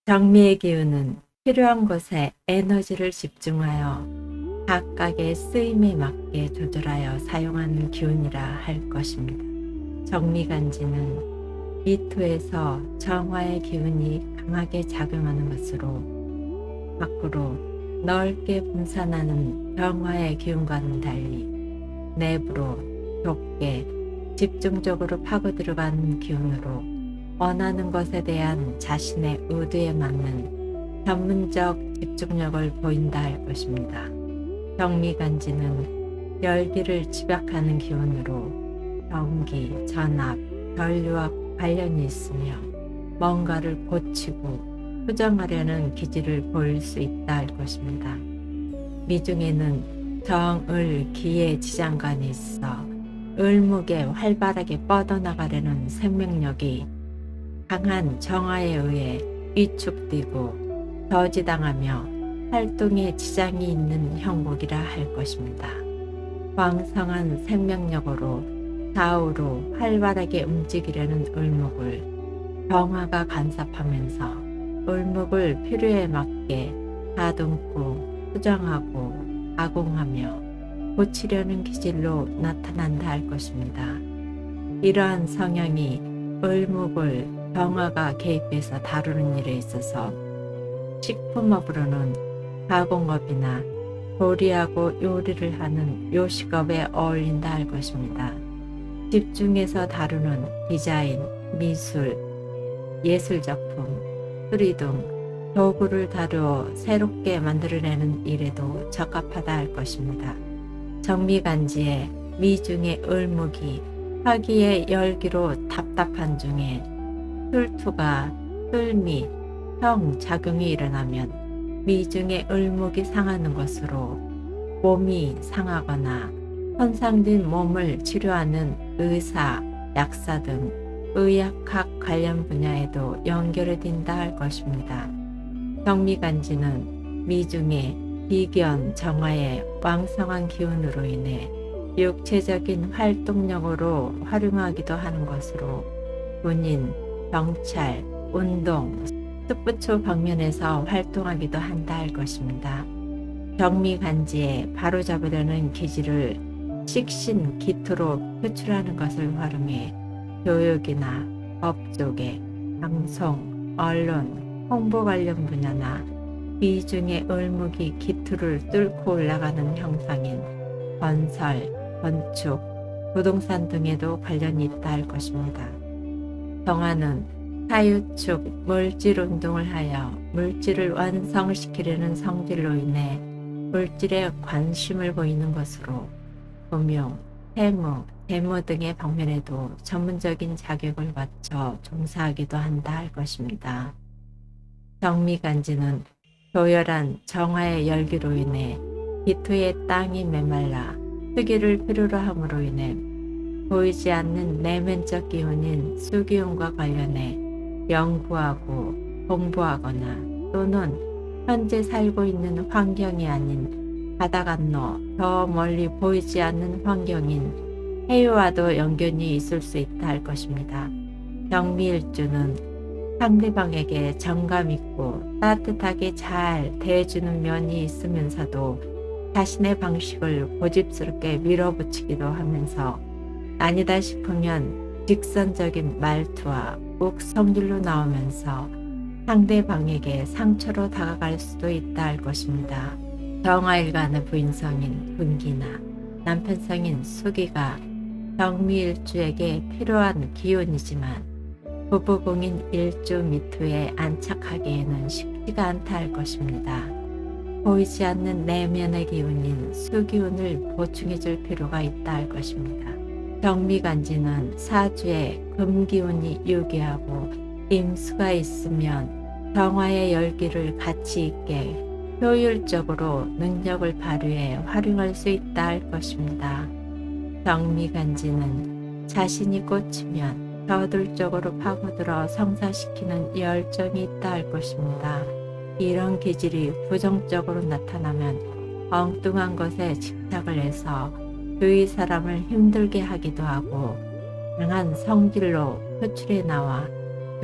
정미의 기운은 필요한 곳에 에너지를 집중하여 각각의 쓰임에 맞게 조절하여 사용하는 기운이라 할 것입니다. 정미간지는 이토에서 정화의 기운이 강하게 작용하는 것으로 밖으로 넓게 분산하는 정화의 기운과는 달리 내부로 좁게 집중적으로 파고 들어가는 기운으로 원하는 것에 대한 자신의 의도에 맞는 전문적 집중력을 보인다 할 것입니다. 정미간지는 열기를 집약하는 기운으로 전기, 전압, 전류와 관련이 있으며 뭔가를 고치고 수정하려는 기질을 보일 수 있다 할 것입니다. 미중에는 정을 기의 지장간이 있어 을목에 활발하게 뻗어나가려는 생명력이 강한 정화에 의해 위축되고 저지당하며 활동에 지장이 있는 형국이라 할 것입니다. 왕성한 생명력으로 좌우로 활발하게 움직이려는 을목을 정화가 간섭하면서 을목을 필요에 맞게 다듬고 수정하고 가공하며 고치려는 기질로 나타난다 할 것입니다. 이러한 성향이 을목을 정화가 개입해서 다루는 일에 있어서 식품업으로는 가공업이나 조리하고 요리를 하는 요식업에 어울린다 할 것입니다. 집중해서 다루는 디자인, 미술, 예술작품, 수리 등 도구를 다루어 새롭게 만들어내는 일에도 적합하다 할 것입니다. 정미간지에 미중의 을목이 화기의 열기로 답답한 중에 술투가 술미, 형 작용이 일어나면 미중의 을목이 상하는 것으로 몸이 상하거나 손상된 몸을 치료하는 의사, 약사 등 의학학 관련 분야에도 연결이 된다 할 것입니다. 정미간지는 미중의 비견 정화의 왕성한 기운으로 인해 육체적인 활동력으로 활용하기도 하는 것으로 군인, 경찰, 운동, 스포츠 방면에서 활동하기도 한다 할 것입니다. 정미간지에 바로잡으려는 기질을 식신, 기토로 표출하는 것을 활용해 교육이나 법조계, 방송, 언론, 홍보 관련 분야나 미중의 을목이 기토를 뚫고 올라가는 형상인 건설, 건축, 부동산 등에도 관련이 있다 할 것입니다. 정화는 사유축 물질 운동을 하여 물질을 완성시키려는 성질로 인해 물질에 관심을 보이는 것으로 금융, 세무, 재무 등의 방면에도 전문적인 자격을 갖춰 종사하기도 한다 할 것입니다. 정미간지는 교열한 정화의 열기로 인해 기토의 땅이 메말라 수기를 필요로 함으로 인해 보이지 않는 내면적 기운인 수기운과 관련해 연구하고 공부하거나 또는 현재 살고 있는 환경이 아닌 바다 건너 더 멀리 보이지 않는 환경인 해유와도 연결이 있을 수 있다 할 것입니다. 정미일주는 상대방에게 정감 있고 따뜻하게 잘 대해주는 면이 있으면서도 자신의 방식을 고집스럽게 밀어붙이기도 하면서 아니다 싶으면 직선적인 말투와 욱성질로 나오면서 상대방에게 상처로 다가갈 수도 있다 할 것입니다. 정화일간의 부인성인 분기나 남편성인 수기가 정미일주에게 필요한 기운이지만 부부궁인 일주 미토에 안착하기에는 쉽지가 않다 할 것입니다. 보이지 않는 내면의 기운인 수기운을 보충해 줄 필요가 있다 할 것입니다. 정미간지는 사주에 금기운이 유기하고 임수가 있으면 정화의 열기를 가치 있게 효율적으로 능력을 발휘해 활용할 수 있다 할 것입니다. 정미간지는 자신이 꽂히면 저돌적으로 파고들어 성사시키는 열정이 있다 할 것입니다. 이런 기질이 부정적으로 나타나면 엉뚱한 것에 집착을 해서 주위 사람을 힘들게 하기도 하고 강한 성질로 표출해 나와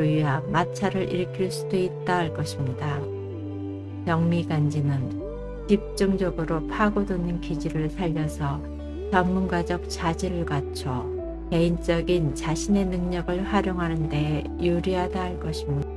주의와 마찰을 일으킬 수도 있다 할 것입니다. 정미간지는 집중적으로 파고드는 기질을 살려서 전문가적 자질을 갖춰 개인적인 자신의 능력을 활용하는 데 유리하다 할 것입니다.